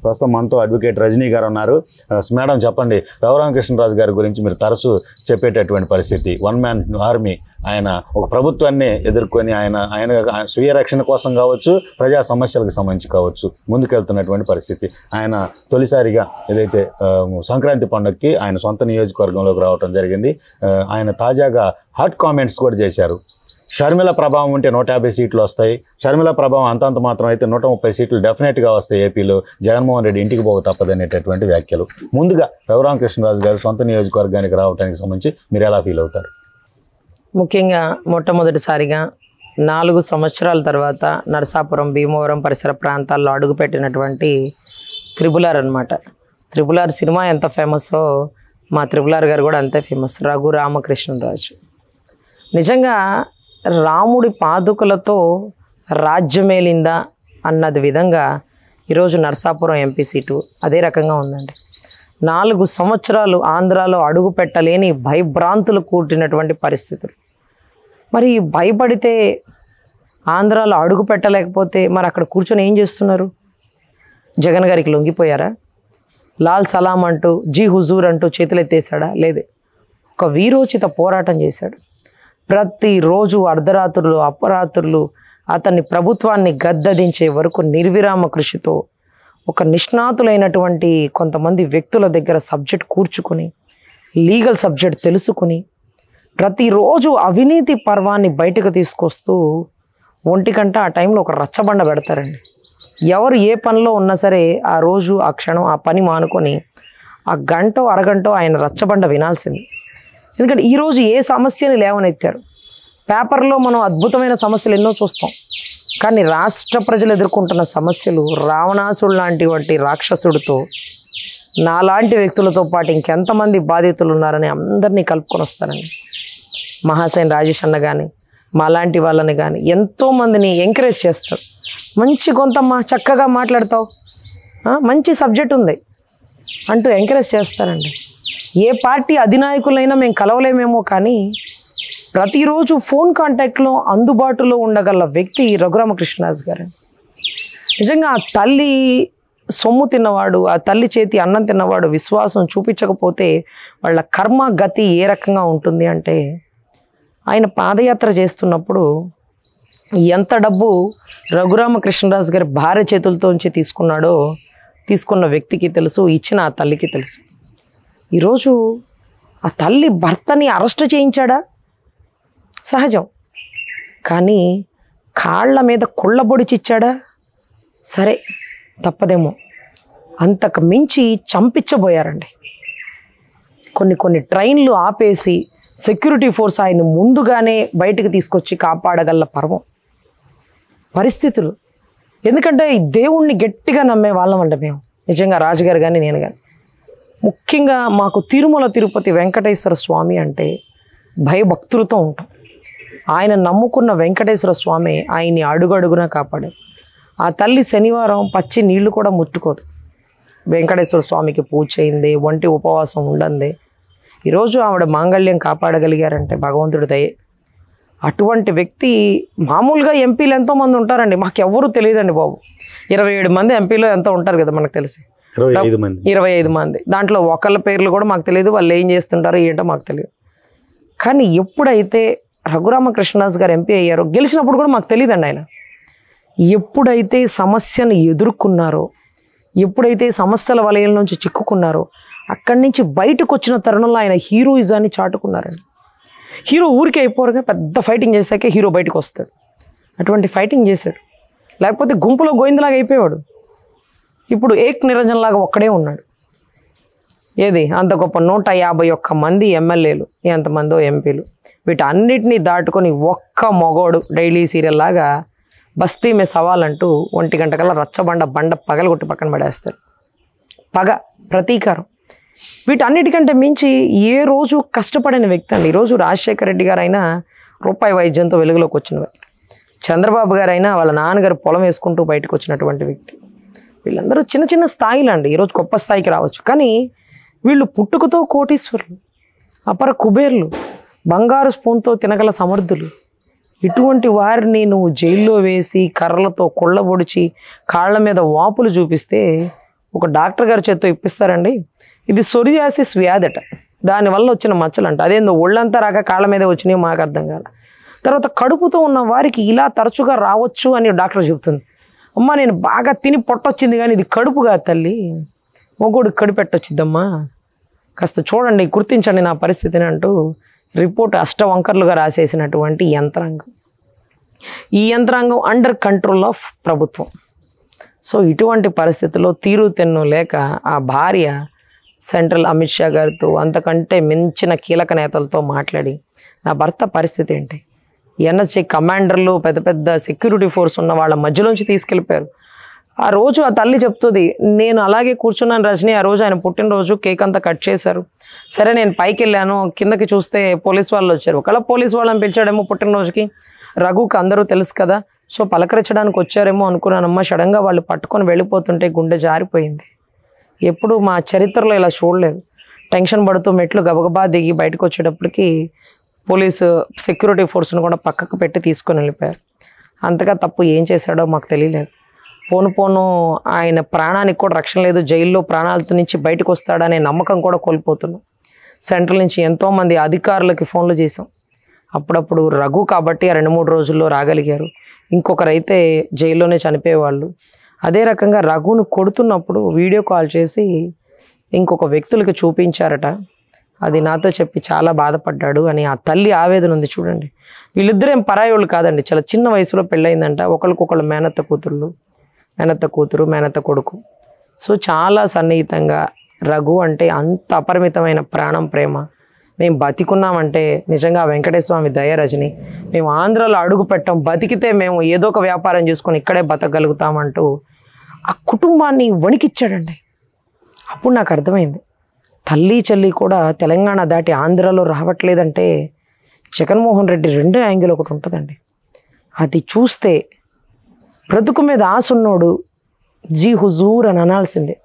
ప్రస్తుతం మనతో అడ్వకేట్ రజనీ గారు ఉన్నారు. మేడం చెప్పండి, రఘురామకృష్ణరాజు గారి గురించి మీరు తరచూ చెప్పేటటువంటి పరిస్థితి. వన్ మ్యాన్ ఆర్మీ, ఆయన ఒక ప్రభుత్వాన్ని ఎదుర్కొని ఆయన స్వీయ రక్షణ కోసం కావచ్చు, ప్రజా సమస్యలకు సంబంధించి కావచ్చు ముందుకెళ్తున్నటువంటి పరిస్థితి. ఆయన తొలిసారిగా ఏదైతే సంక్రాంతి పండుగకి ఆయన సొంత నియోజకవర్గంలోకి రావడం జరిగింది. ఆయన తాజాగా హాట్ కామెంట్స్ కూడా చేశారు. షర్మిల ప్రభావం ఉంటే 150 సీట్లు వస్తాయి, షర్మిల ప్రభావం అంతంత మాత్రం అయితే 130 సీట్లు డెఫినెట్గా వస్తాయి ఏపీలో, జగన్మోహన్ రెడ్డి ఇంటికి పోక తప్పదనేటటువంటి వ్యాఖ్యలు. ముందుగా రఘురామకృష్ణరాజు గారు సొంత నియోజకవర్గానికి రావడానికి సంబంధించి మీరు ఎలా ఫీల్ అవుతారు? ముఖ్యంగా మొట్టమొదటిసారిగా 4 సంవత్సరాల తర్వాత నరసాపురం, భీమవరం పరిసర ప్రాంతాల్లో అడుగుపెట్టినటువంటి త్రిబులార్ అనమాట. త్రిబులార్ సినిమా ఎంత ఫేమస్సో మా త్రిబులార్ గారు కూడా అంతే ఫేమస్, రఘురామకృష్ణరాజు. నిజంగా రాముడి పాదుకలతో రాజ్యమేలిందా అన్నది విధంగా ఈరోజు నరసాపురం ఎంపీ సీటు అదే రకంగా ఉందండి. 4 సంవత్సరాలు ఆంధ్రాలో అడుగు పెట్టలేని భయభ్రాంతులు కూర్చున్నటువంటి పరిస్థితులు. మరి భయపడితే ఆంధ్రాలో అడుగు పెట్టలేకపోతే మరి అక్కడ కూర్చొని ఏం చేస్తున్నారు? జగన్ గారికి లొంగిపోయారా? లాల్ సలాం అంటూ, జీ హుజూర్ అంటూ చేతులెత్తేసాడా? లేదు. ఒక వీరోచిత పోరాటం చేశాడు. ప్రతిరోజు అర్ధరాత్రులు, అపరాత్రులు అతన్ని ప్రభుత్వాన్ని గద్దదించే వరకు నిర్విరామ కృషితో ఒక నిష్ణాతులైనటువంటి కొంతమంది వ్యక్తుల దగ్గర సబ్జెక్ట్ కూర్చుకొని, లీగల్ సబ్జెక్ట్ తెలుసుకుని, ప్రతిరోజు అవినీతి పర్వాన్ని బయటకు తీసుకొస్తూ 1 గంట ఆ టైంలో ఒక రచ్చబండ పెడతారండి. ఎవరు ఏ పనిలో ఉన్నా సరే ఆ రోజు, ఆ క్షణం, ఆ పని మానుకొని ఆ గంటో అరగంటో ఆయన రచ్చబండ వినాల్సింది. ఎందుకంటే ఈరోజు ఏ సమస్యని లేవనెత్తారు? పేపర్లో మనం అద్భుతమైన సమస్యలు ఎన్నో చూస్తాం, కానీ రాష్ట్ర ప్రజలు ఎదుర్కొంటున్న సమస్యలు రావణాసుడు లాంటి రాక్షసుడితో, నాలాంటి వ్యక్తులతో పాటు ఇంకెంతమంది బాధితులు ఉన్నారని అందరినీ కలుపుకొని వస్తారండి. మహాసేన్ రాజేష్ అన్న కానీ, మాలాంటి వాళ్ళని కానీ ఎంతోమందిని ఎంకరేజ్ చేస్తారు. మంచి కొంతమ్మా, చక్కగా మాట్లాడతావు, మంచి సబ్జెక్ట్ ఉంది అంటూ ఎంకరేజ్ చేస్తారండి. ఏ పార్టీ అధినాయకులైనా మేము కలవలేమేమో, కానీ ప్రతిరోజు ఫోన్ కాంటాక్ట్లో అందుబాటులో ఉండగల వ్యక్తి రఘురామకృష్ణరాజు గారు. నిజంగా ఆ తల్లి సొమ్ము తిన్నవాడు, ఆ తల్లి చేతి అన్నం తిన్నవాడు విశ్వాసం చూపించకపోతే వాళ్ళ కర్మ గతి ఏ రకంగా ఉంటుంది అంటే, ఆయన పాదయాత్ర చేస్తున్నప్పుడు ఎంత డబ్బు రఘురామకృష్ణరాజు గారి భార్య చేతులతోంచి తీసుకున్న వ్యక్తికి తెలుసు, ఇచ్చిన ఆ తల్లికి తెలుసు. ఈరోజు ఆ తల్లి భర్తని అరెస్ట్ చేయించాడా? సహజం. కానీ కాళ్ళ మీద కుళ్ళబొడిచిచ్చాడా? సరే, తప్పదేమో. అంతకు మించి చంపించబోయారండి. కొన్ని ట్రైన్లు ఆపేసి సెక్యూరిటీ ఫోర్స్ ఆయన ముందుగానే బయటకు తీసుకొచ్చి కాపాడగల పరిస్థితులు. ఎందుకంటే ఈ దేవుణ్ణి గట్టిగా నమ్మే వాళ్ళం అండి మేము, నిజంగా రాజుగారు కానీ నేను కానీ. ముఖ్యంగా మాకు తిరుమల తిరుపతి వెంకటేశ్వర స్వామి అంటే భయభక్తులతో ఉంటాం. ఆయన నమ్ముకున్న వెంకటేశ్వర స్వామి ఆయన్ని అడుగడుగునా కాపాడారు. ఆ తల్లి శనివారం పచ్చి నీళ్లు కూడా ముట్టుకోదు. వెంకటేశ్వర స్వామికి పూజ చేయిందే, ఒంటి ఉపవాసం ఉండందే ఈరోజు ఆవిడ మాంగళ్యం కాపాడగలిగారంటే భగవంతుడి దయే. అటువంటి వ్యక్తి మామూలుగా ఎంపీలు ఎంతోమంది ఉంటారండి, మాకెవ్వరూ తెలియదండి బాబు. 27 మంది ఎంపీలో ఎంతో ఉంటారు కదా మనకు తెలిసి, 25 మంది. దాంట్లో ఒకళ్ళ పేర్లు కూడా మాకు తెలియదు, వాళ్ళు ఏం చేస్తుంటారో ఏంటో మాకు తెలియదు. కానీ ఎప్పుడైతే రఘురామకృష్ణరాజు గారు ఎంపీ అయ్యారో, గెలిచినప్పుడు కూడా మాకు తెలియదండి ఆయన. ఎప్పుడైతే సమస్యను ఎదుర్కొన్నారో, ఎప్పుడైతే సమస్యల వలయం నుంచి చిక్కుకున్నారో, అక్కడి నుంచి బయటకు వచ్చిన తరుణంలో ఆయన హీరోయిజాన్ని చాటుకున్నారండి. హీరో ఊరికే అయిపోరుగా, పెద్ద ఫైటింగ్ చేశాకే హీరో బయటకు వస్తాడు. అటువంటి ఫైటింగ్ చేశాడు. లేకపోతే గుంపులో గోవిందలాగా అయిపోయాడు. ఇప్పుడు ఏక్ నిరంజన్ లాగా ఒక్కడే ఉన్నాడు. ఏది అంత గొప్ప 151 మంది ఎమ్మెల్యేలు, ఎంతమందో ఎంపీలు, వీటన్నిటినీ దాటుకొని ఒక్క మొగోడు డైలీ సీరియల్ లాగా బస్తీ మే సవాల్ అంటూ 1 గంట కల్లా బండ పగలగొట్టి పక్కన పడేస్తాడు. పగ, ప్రతీకారం, వీటన్నిటికంటే మించి ఏ రోజు కష్టపడిన వ్యక్తి అండి. ఈరోజు రాజశేఖర రెడ్డి గారైనా రూపాయి వైద్యంతో వెలుగులోకి వచ్చిన వ్యక్తి, చంద్రబాబు గారైనా వాళ్ళ నాన్నగారు పొలం వేసుకుంటూ బయటకు వచ్చినటువంటి వ్యక్తి. వీళ్ళందరూ చిన్న చిన్న స్థాయిలు అండి, ఈరోజు గొప్ప స్థాయికి రావచ్చు. కానీ వీళ్ళు పుట్టుకతో కోటీశ్వరులు, అపర కుబేర్లు, బంగారు స్పూన్తో తినగల సమర్థులు. ఇటువంటి వారిని నువ్వు జైల్లో వేసి కర్రలతో కొళ్ళబొడిచి కాళ్ళ మీద వాపులు చూపిస్తే ఒక డాక్టర్ గారి చేత్తో ఇప్పిస్తారండి. ఇది సొరియాసిస్ వ్యాధట, దానివల్ల వచ్చిన మచ్చలంట. అదేందో ఒళ్ళంతా రాక కాళ్ళ మీద వచ్చినాయో మాకు అర్థం కాదు. తర్వాత కడుపుతో ఉన్న వారికి ఇలా తరచుగా రావచ్చు అని డాక్టర్ చెబుతుంది. అమ్మ నేను బాగా తిని పొట్టొచ్చింది కానీ ఇది కడుపు కాదు తల్లి, మొగోడు కడుపు పెట్టొచ్చిద్దమ్మా, కాస్త చూడండి గుర్తించండి నా పరిస్థితిని అంటూ రిపోర్ట్ అష్టవంకర్లుగా రాసేసినటువంటి యంత్రాంగం. ఈ యంత్రాంగం అండర్ కంట్రోల్ ఆఫ్ ప్రభుత్వం. సో ఇటువంటి పరిస్థితుల్లో తీరుతెన్ను లేక ఆ భార్య సెంట్రల్ అమిత్ షా గారితో అంతకంటే మించిన కీలక నేతలతో మాట్లాడి నా భర్త పరిస్థితి ఏంటి, ఎన్ఎస్జీ కమాండర్లు పెద్ద పెద్ద సెక్యూరిటీ ఫోర్స్ ఉన్న వాళ్ళ మధ్యలోంచి తీసుకెళ్ళిపోయారు. ఆ రోజు ఆ తల్లి చెప్తుంది, నేను అలాగే కూర్చున్నాను రజని, ఆ రోజు ఆయన పుట్టినరోజు కేక్ అంతా కట్ చేశారు. సరే నేను పైకి వెళ్ళాను, కిందకి చూస్తే పోలీస్ వాళ్ళు వచ్చారు. ఒకవేళ పోలీస్ వాళ్ళని పిలిచాడేమో పుట్టినరోజుకి, రఘుకి అందరూ తెలుసు కదా, సో పలకరించడానికి వచ్చారేమో అనుకున్నానమ్మా. సడన్గా వాళ్ళు పట్టుకొని వెళ్ళిపోతుంటే గుండె జారిపోయింది. ఎప్పుడు మా చరిత్రలో ఇలా చూడలేదు. టెన్షన్ పడుతూ మెట్లు గబగబా దిగి బయటకు వచ్చేటప్పటికి పోలీసు సెక్యూరిటీ ఫోర్స్ను కూడా పక్కకు పెట్టి తీసుకొని వెళ్ళిపోయారు. అంతగా తప్పు ఏం చేశాడో మాకు తెలియలేదు. పోను ఆయన ప్రాణానికి కూడా రక్షణ లేదు, జైల్లో ప్రాణాలతో నుంచి బయటకు వస్తాడనే నమ్మకం కూడా కోల్పోతున్నాం. సెంట్రల్ నుంచి ఎంతోమంది అధికారులకి ఫోన్లు చేసాం. అప్పుడప్పుడు రఘు కాబట్టి ఆ 2-3 రోజుల్లో రాగలిగారు, ఇంకొకరైతే జైల్లోనే చనిపోయేవాళ్ళు. అదే రకంగా రఘును కొడుతున్నప్పుడు వీడియో కాల్ చేసి ఇంకొక వ్యక్తులకి చూపించారట. అది నాతో చెప్పి చాలా బాధపడ్డాడు అని ఆ తల్లి ఆవేదన ఉంది చూడండి. వీళ్ళిద్దరేం పరాయోళ్ళు కాదండి, చాలా చిన్న వయసులో పెళ్ళయిందంట. ఒకరికొకళ్ళు మేనత్త కూతురు మేనత్త కొడుకు. సో చాలా సన్నిహితంగా రఘు అంటే అంత అపరిమితమైన ప్రాణం ప్రేమ. మేము బతికున్నామంటే నిజంగా వెంకటేశ్వర స్వామి దయ రజని. మేము ఆంధ్రాలో అడుగు పెట్టాం, బతికితే మేము ఏదో ఒక వ్యాపారం చేసుకొని ఇక్కడే బతకగలుగుతామంటూ ఆ కుటుంబాన్ని వణికిచ్చాడండి. అప్పుడు నాకు అర్థమైంది, తల్లి చెల్లి కూడా తెలంగాణ దాటి ఆంధ్రాలో రావట్లేదంటే జగన్మోహన్ రెడ్డి రెండో యాంగిల్ ఒకటి ఉంటుందండి. అది చూస్తే బ్రతుకు మీద ఆసున్నోడు జీ హుజూర్ అని అనాల్సిందే,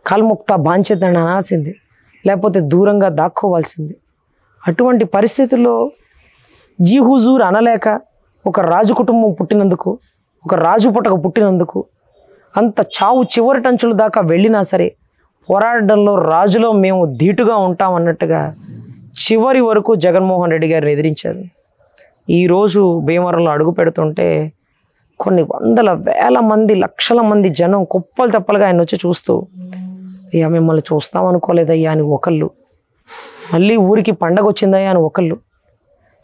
కల్ముక్తా బాంచేద్దని అనాల్సిందే, లేకపోతే దూరంగా దాక్కోవాల్సింది. అటువంటి పరిస్థితుల్లో జీ హుజూర్ అనలేక ఒక రాజు కుటుంబం పుట్టినందుకు, ఒక రాజు పుట్టక పుట్టినందుకు అంత చావు చివరి టంచుల దాకా వెళ్ళినా సరే పోరాటంలో రాజులో మేము ధీటుగా ఉంటామన్నట్టుగా చివరి వరకు జగన్మోహన్ రెడ్డి గారిని ఎదిరించారు. ఈరోజు భీమవరంలో అడుగు పెడుతుంటే కొన్ని వందల వేల మంది లక్షల మంది జనం కుప్పలు తప్పలుగా ఆయన వచ్చి చూస్తూ, అయ్యా మిమ్మల్ని చూస్తాం అనుకోలేదయ్యా అని ఒకళ్ళు, మళ్ళీ ఊరికి పండగ వచ్చిందయ్యా అని ఒకళ్ళు,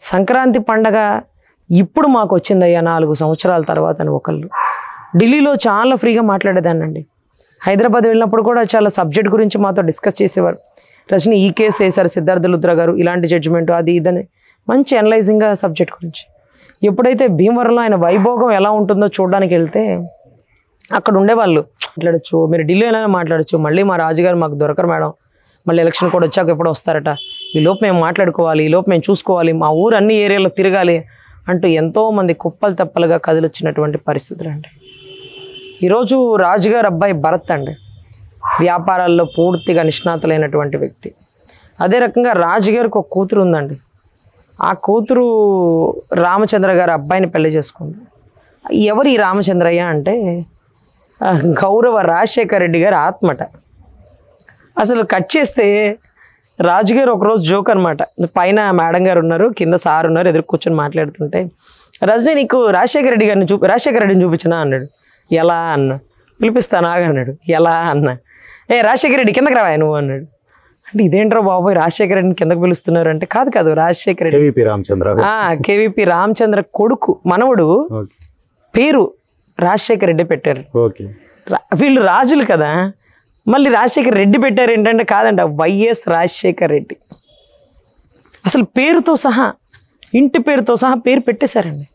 సంక్రాంతి పండగ ఇప్పుడు మాకు వచ్చిందయ్యా 4 సంవత్సరాల తర్వాత అని ఒకళ్ళు. ఢిల్లీలో చాలా ఫ్రీగా మాట్లాడేదాన్నండి. హైదరాబాద్ వెళ్ళినప్పుడు కూడా చాలా సబ్జెక్ట్ గురించి మాతో డిస్కస్ చేసేవారు. రజని ఈ కేసు వేశారు సిద్ధార్థ లుత్రా గారు, ఇలాంటి జడ్జిమెంట్ అది ఇదని మంచి అనలైజింగ్గా సబ్జెక్ట్ గురించి. ఎప్పుడైతే భీమవరంలో ఆయన వైభోగం ఎలా ఉంటుందో చూడడానికి వెళ్తే అక్కడ ఉండేవాళ్ళు మాట్లాడచ్చు, మీరు ఢిల్లీలో మాట్లాడచ్చు, మళ్ళీ మా రాజుగారు మాకు దొరకరు మేడం, మళ్ళీ ఎలక్షన్ కూడా వచ్చాక ఎప్పుడు వస్తారట, ఈలోపు మేము మాట్లాడుకోవాలి, ఈలోపు మేము చూసుకోవాలి, మా ఊరు అన్ని ఏరియాలో తిరగాలి అంటూ ఎంతోమంది కుప్పలు తప్పలుగా కదిలొచ్చినటువంటి పరిస్థితులు అండి. ఈరోజు రాజుగారు అబ్బాయి భరత్ అండి, వ్యాపారాల్లో పూర్తిగా నిష్ణాతులైనటువంటి వ్యక్తి. అదే రకంగా రాజుగారికి ఒక కూతురు ఉందండి. ఆ కూతురు రామచంద్ర గారి అబ్బాయిని పెళ్లి చేసుకుంది. ఎవరు ఈ రామచంద్రయ్య అంటే గౌరవ రాజశేఖర రెడ్డి గారి ఆత్మట. అసలు కట్ చేస్తే రాజుగారు ఒకరోజు జోక్ అనమాట, పైన మేడం గారు ఉన్నారు, కింద సార్ ఉన్నారు, ఎదురు కూర్చొని మాట్లాడుతుంటే రజనీ నీకు రాజశేఖర రెడ్డిని చూపించినా అన్నాడు. ఎలా అన్న, పిలిపిస్తాను ఆగన్నాడు. ఎలా అన్న, రాజశేఖర రెడ్డి కిందకి రావా నువ్వు అన్నాడు. అంటే ఇదేంట్రా బాబోయ్ రాజశేఖర రెడ్డిని కిందకు పిలుస్తున్నారు అంటే, కాదు రాజశేఖర రెడ్డి కేవీపీ రామచంద్ర కొడుకు మనవడు పేరు రాజశేఖర రెడ్డి పెట్టారు. వీళ్ళు రాజులు కదా, మళ్ళీ రాజశేఖర రెడ్డి పెట్టారు ఏంటంటే, కాదండి వైఎస్ రాజశేఖర రెడ్డి. అసలు పేరుతో సహా, ఇంటి పేరుతో సహా పేరు పెట్టేశారండి.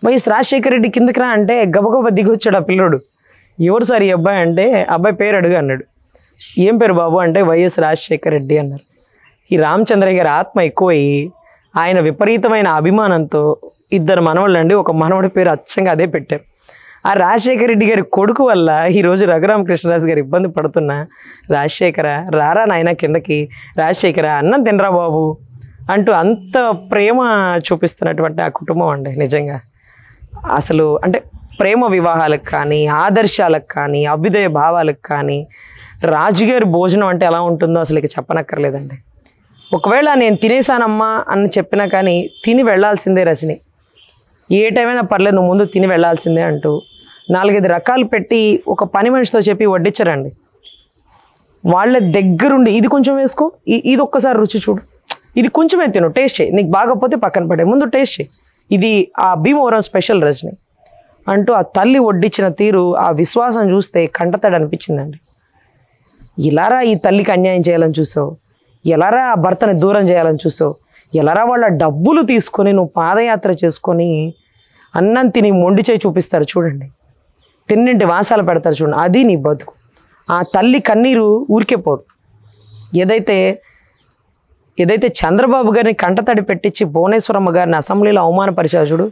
వైఎస్ రాజశేఖర రెడ్డి కిందకి రా అంటే గబగబా దిగి వచ్చాడు ఆ పిల్లోడు. ఎవరు సార్ ఈ అబ్బాయి అంటే, అబ్బాయి పేరు అడుగు అన్నాడు. ఏం పేరు బాబు అంటే వైఎస్ రాజశేఖర రెడ్డి అన్నారు. ఈ రామచంద్రయ్య గారి ఆత్మ ఎక్కువయ్యి ఆయన విపరీతమైన అభిమానంతో 2 మనవళ్ళు అండి, ఒక మనవడి పేరు అచ్చంగా అదే పెట్టారు. ఆ రాజశేఖర రెడ్డి గారి కొడుకు వల్ల ఈరోజు రఘురామకృష్ణరాజు గారు ఇబ్బంది పడుతున్నా, రాజశేఖర రారా నాయన కిందకి, రాజశేఖర అన్నం తినరా బాబు అంటూ అంత ప్రేమ చూపిస్తున్నటువంటి ఆ కుటుంబం అండి. నిజంగా అసలు అంటే ప్రేమ వివాహాలకు కానీ, ఆదర్శాలకు కానీ, అభ్యుదయ భావాలకు కానీ రాజుగారి భోజనం అంటే ఎలా ఉంటుందో అసలు ఇక చెప్పనక్కర్లేదండి. ఒకవేళ నేను తినేసానమ్మా అని చెప్పినా కానీ తిని వెళ్ళాల్సిందే రజని. ఏ టైమైనా పర్లేదు, నువ్వు ముందు తిని వెళ్ళాల్సిందే అంటూ 4-5 రకాలు పెట్టి ఒక పని మనిషితో చెప్పి వడ్డించరండి. వాళ్ళ దగ్గరుండి ఇది కొంచెం వేసుకో, ఇది ఒక్కసారి రుచి చూడు, ఇది కొంచెమే తిను, టేస్ట్ చేయి, నీకు బాగపోతే పక్కన పడే, ముందు టేస్ట్ చేయి, ఇది ఆ భీమవరం స్పెషల్ రజని అంటూ ఆ తల్లి వడ్డించిన తీరు, ఆ విశ్వాసం చూస్తే కంటతడి అనిపించిందండి. ఎలారా ఈ తల్లికి అన్యాయం చేయాలని చూసావు, ఎలారా ఆ భర్తని దూరం చేయాలని చూసావు, ఎలారా వాళ్ళ డబ్బులు తీసుకొని నువ్వు పాదయాత్ర చేసుకొని అన్నం తిని మొండి చేయి చూపిస్తారు చూడండి, తిన్నింటి వాసాలు పెడతారు చూడండి, అది నీ బతుకు. ఆ తల్లి కన్నీరు ఊరికే పోదు. ఏదైతే చంద్రబాబు గారిని కంటతడి పెట్టించి భువనేశ్వరమ్మ గారిని అసెంబ్లీలో అవమానపరిచారు చూడు,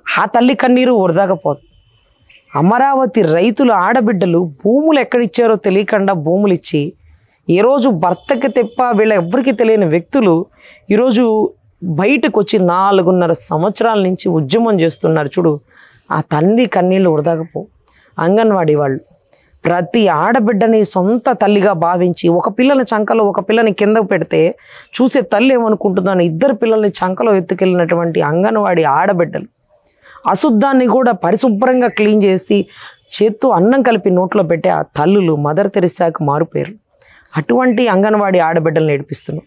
ఆ తల్లి కన్నీరు వృధాకపోదు. అమరావతి రైతుల ఆడబిడ్డలు భూములు ఎక్కడిచ్చారో తెలియకుండా భూములు ఇచ్చి ఏ రోజు భర్తకి తెప్ప వీళ్ళ ఎవరికి తెలియని వ్యక్తులు ఈరోజు బయటకు వచ్చి 4.5 సంవత్సరాల నుంచి ఉద్యమం చేస్తున్నారు చూడు, ఆ తల్లి కన్నీళ్ళు వృధాకపో. అంగన్వాడీ వాళ్ళు ప్రతి ఆడబిడ్డని సొంత తల్లిగా భావించి ఒక పిల్లని చంకలో ఒక పిల్లని కిందకు పెడితే చూసే తల్లి ఏమనుకుంటుందని 2 పిల్లల్ని చంకలో ఎత్తుకెళ్ళినటువంటి అంగన్వాడీ ఆడబిడ్డలు అశుద్ధాన్ని కూడా పరిశుభ్రంగా క్లీన్ చేసి చేత్తో అన్నం కలిపి నోట్లో పెట్టే ఆ తల్లులు మదర్ తెరిసాకు మారుపేరు. అటువంటి అంగన్వాడీ ఆడబిడ్డలు నేర్పిస్తున్నాం.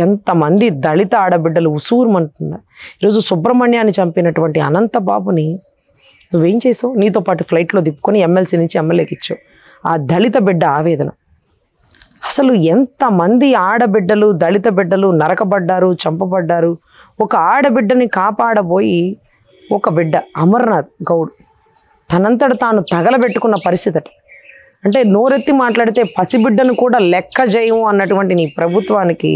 ఎంతమంది దళిత ఆడబిడ్డలు ఉసూరుమంటున్నారు. ఈరోజు సుబ్రహ్మణ్యాన్ని చంపినటువంటి అనంతబాబుని నువ్వేం చేసావు? నీతో పాటు ఫ్లైట్లో తిప్పుకొని ఎమ్మెల్సీ నుంచి ఎమ్మెల్యేకి ఇచ్చావు. ఆ దళిత బిడ్డ ఆవేదన. అసలు ఎంతమంది ఆడబిడ్డలు దళిత బిడ్డలు నరకబడ్డారు, చంపబడ్డారు. ఒక ఆడబిడ్డని కాపాడబోయి ఒక బిడ్డ అమర్నాథ్ గౌడ్ తనంతట తాను తగలబెట్టుకున్న పరిస్థితి. అంటే నోరెత్తి మాట్లాడితే పసిబిడ్డను కూడా లెక్క చేయము అన్నటువంటి నీ ప్రభుత్వానికి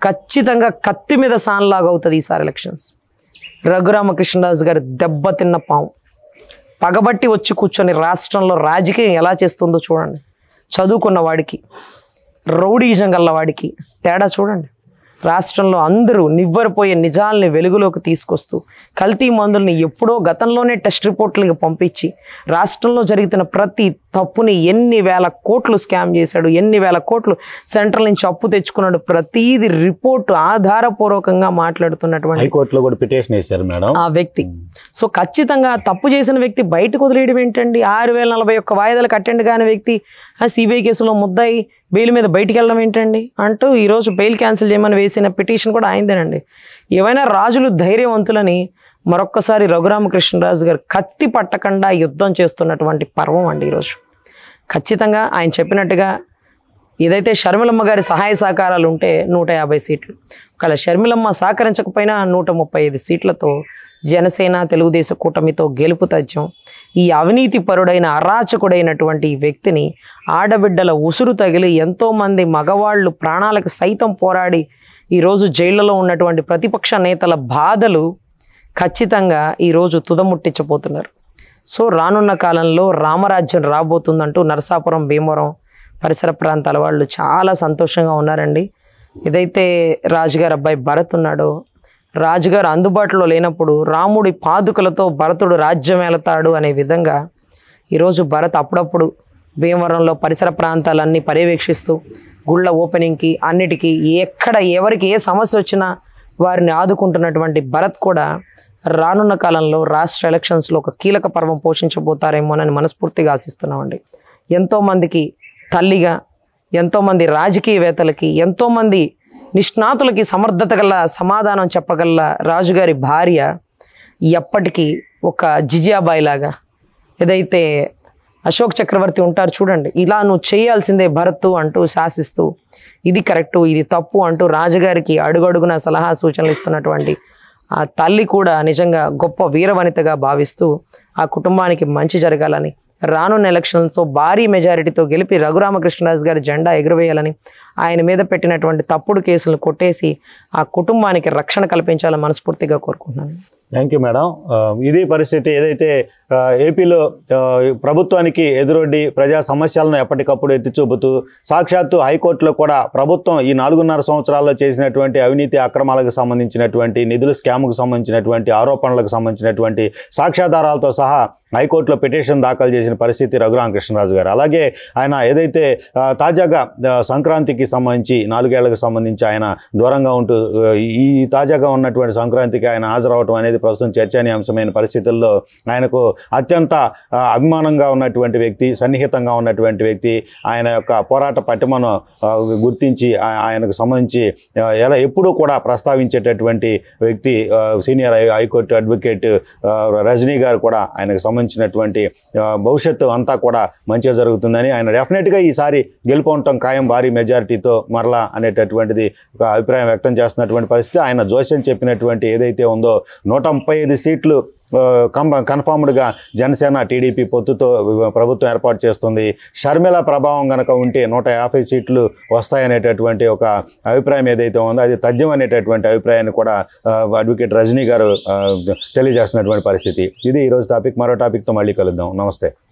ఖచ్చితంగా కత్తి మీద సాన్లాగా అవుతుంది ఈసారి ఎలక్షన్స్. రఘురామకృష్ణరాజు గారి దెబ్బతిన్న పాము పగబట్టి వచ్చి కూర్చొని రాష్ట్రంలో రాజకీయం ఎలా చేస్తుందో చూడండి. చదువుకున్న వాడికి, రౌడీజం గల్ల వాడికి తేడా చూడండి. రాష్ట్రంలో అందరూ నివ్వెరపోయే నిజాలని వెలుగులోకి తీసుకొస్తూ కల్తీ మందుల్ని ఎప్పుడో గతంలోనే టెస్ట్ రిపోర్ట్లకి పంపించి రాష్ట్రంలో జరుగుతున్న ప్రతి తప్పుని ఎన్ని వేల కోట్లు స్కామ్ చేశాడు, ఎన్ని వేల కోట్లు సెంట్రల్ నుంచి అప్పు తెచ్చుకున్నాడు, ప్రతిదీ రిపోర్టు ఆధారపూర్వకంగా మాట్లాడుతున్నటువంటి హైకోర్టులో కూడా పిటిషన్ వేశారు మేడం ఆ వ్యక్తి. సో ఖచ్చితంగా తప్పు చేసిన వ్యక్తి బయటకు వదిలేయడం ఏంటండి? 6041 వాయిదాలకు అటెండ్ కాని వ్యక్తి ఆ సిబిఐ కేసులో ముద్దాయి బెయిల్ మీద బయటికి వెళ్ళడం ఏంటండి అంటూ ఈరోజు బెయిల్ క్యాన్సిల్ చేయమని వేసిన పిటిషన్ కూడా ఆయనదేనండి. ఏవైనా రాజులు ధైర్యవంతులని మరొక్కసారి రఘురామకృష్ణరాజు గారు కత్తి పట్టకుండా యుద్ధం చేస్తున్నటువంటి పర్వం అండి ఈరోజు. ఖచ్చితంగా ఆయన చెప్పినట్టుగా ఏదైతే షర్మిలమ్మ గారి సహాయ సహకారాలు ఉంటే 150 సీట్లు, ఒకవేళ షర్మిలమ్మ సహకరించకపోయినా 135 సీట్లతో జనసేన తెలుగుదేశ కూటమితో గెలుపు తథ్యం. ఈ అవినీతి పరుడైన అరాచకుడైనటువంటి ఈ వ్యక్తిని ఆడబిడ్డల ఉసురు తగిలి ఎంతోమంది మగవాళ్ళు ప్రాణాలకు సైతం పోరాడి ఈరోజు జైళ్లలో ఉన్నటువంటి ప్రతిపక్ష నేతల బాధలు ఖచ్చితంగా ఈరోజు తుదముట్టించబోతున్నారు. సో రానున్న కాలంలో రామరాజ్యం రాబోతుందంటూ నరసాపురం భీమవరం పరిసర ప్రాంతాల వాళ్ళు చాలా సంతోషంగా ఉన్నారండి. ఏదైతే రాజుగారు అబ్బాయి భరత్ ఉన్నాడో, రాజుగారు అందుబాటులో లేనప్పుడు రాముడి పాదుకలతో భరతుడు రాజ్యం వెళతాడు అనే విధంగా ఈరోజు భరత్ అప్పుడప్పుడు భీమవరంలో పరిసర ప్రాంతాలన్నీ పర్యవేక్షిస్తూ గుళ్ళ ఓపెనింగ్కి అన్నిటికీ ఎక్కడ ఎవరికి ఏ సమస్య వచ్చినా వారిని ఆదుకుంటున్నటువంటి భరత్ కూడా రానున్న కాలంలో రాష్ట్ర ఎలక్షన్స్లో ఒక కీలక పర్వం పోషించబోతారేమోనని మనస్ఫూర్తిగా ఆశిస్తున్నామండి. ఎంతోమందికి తల్లిగా, ఎంతోమంది రాజకీయవేత్తలకి, ఎంతోమంది నిష్ణాతులకి సమర్థత గల సమాధానం చెప్పగల రాజుగారి భార్య ఎప్పటికీ ఒక జిజియాబాయి లాగా, ఏదైతే అశోక్ చక్రవర్తి ఉంటారు చూడండి, ఇలా నువ్వు చేయాల్సిందే భరత్ అంటూ శాసిస్తూ ఇది కరెక్టు ఇది తప్పు అంటూ రాజుగారికి అడుగడుగున సలహా సూచనలు ఇస్తున్నటువంటి ఆ తల్లి కూడా నిజంగా గొప్ప వీరవనితగా భావిస్తూ ఆ కుటుంబానికి మంచి జరగాలని, రానున్న ఎలక్షన్స్లో భారీ మెజారిటీతో గెలిపి రఘురామకృష్ణరాజు గారి జెండా ఎగురవేయాలని, ఆయన మీద పెట్టినటువంటి తప్పుడు కేసులను కొట్టేసి ఆ కుటుంబానికి రక్షణ కల్పించాలని మనస్ఫూర్తిగా కోరుకుంటున్నాను. Thank you madam. ఇది పరిస్థితి. ఏదైతే ఏపీలో ప్రభుత్వానికి ఎదురొడ్డి ప్రజా సమస్యలను ఎప్పటికప్పుడు ఎత్తి చూపుతూ సాక్షాత్తు హైకోర్టులో కూడా ప్రభుత్వం ఈ 4.5 సంవత్సరాల్లో చేసినటువంటి అవినీతి అక్రమాలకు సంబంధించినటువంటి నిధుల స్కామ్కు సంబంధించినటువంటి ఆరోపణలకు సంబంధించినటువంటి సాక్ష్యాధారాలతో సహా హైకోర్టులో పిటిషన్ దాఖలు చేసిన పరిస్థితి రఘురామకృష్ణరాజు గారు. అలాగే ఆయన ఏదైతే తాజాగా సంక్రాంతికి సంబంధించి 4 ఏళ్లకు సంబంధించి ఆయన దూరంగా ఉంటూ ఈ తాజాగా ఉన్నటువంటి సంక్రాంతికి ఆయన హాజరవటం అనేది ప్రస్తుతం చర్చనీయాంశమైన పరిస్థితుల్లో ఆయనకు అత్యంత అభిమానంగా ఉన్నటువంటి వ్యక్తి, సన్నిహితంగా ఉన్నటువంటి వ్యక్తి, ఆయన యొక్క పోరాట పటిమను గుర్తించి ఆయనకు సంబంధించి ఎప్పుడూ కూడా ప్రస్తావించేటటువంటి వ్యక్తి సీనియర్ హైకోర్టు అడ్వకేట్ రజనీ గారు కూడా ఆయనకు సంబంధించినటువంటి భవిష్యత్తు అంతా కూడా మంచిగా జరుగుతుందని, ఆయన డెఫినెట్గా ఈసారి గెలుపొందటం ఖాయం భారీ మెజారిటీతో మరలా అనేటటువంటిది ఒక అభిప్రాయం వ్యక్తం చేస్తున్నటువంటి పరిస్థితి. ఆయన జోస్యం చెప్పినటువంటి ఏదైతే ఉందో 135 సీట్లు కన్ఫర్మ్డ్గా జనసేన టీడీపీ పొత్తుతో ప్రభుత్వం ఏర్పాటు చేస్తుంది. షర్మిల ప్రభావం కనుక ఉంటే 150 సీట్లు వస్తాయనేటటువంటి ఒక అభిప్రాయం ఏదైతే ఉందో అది తథ్యం అనేటటువంటి అభిప్రాయాన్ని కూడా అడ్వకేట్ రజనీ గారు తెలియజేస్తున్నటువంటి పరిస్థితి. ఇది ఈరోజు టాపిక్. మరో టాపిక్తో మళ్ళీ కలుద్దాం. నమస్తే.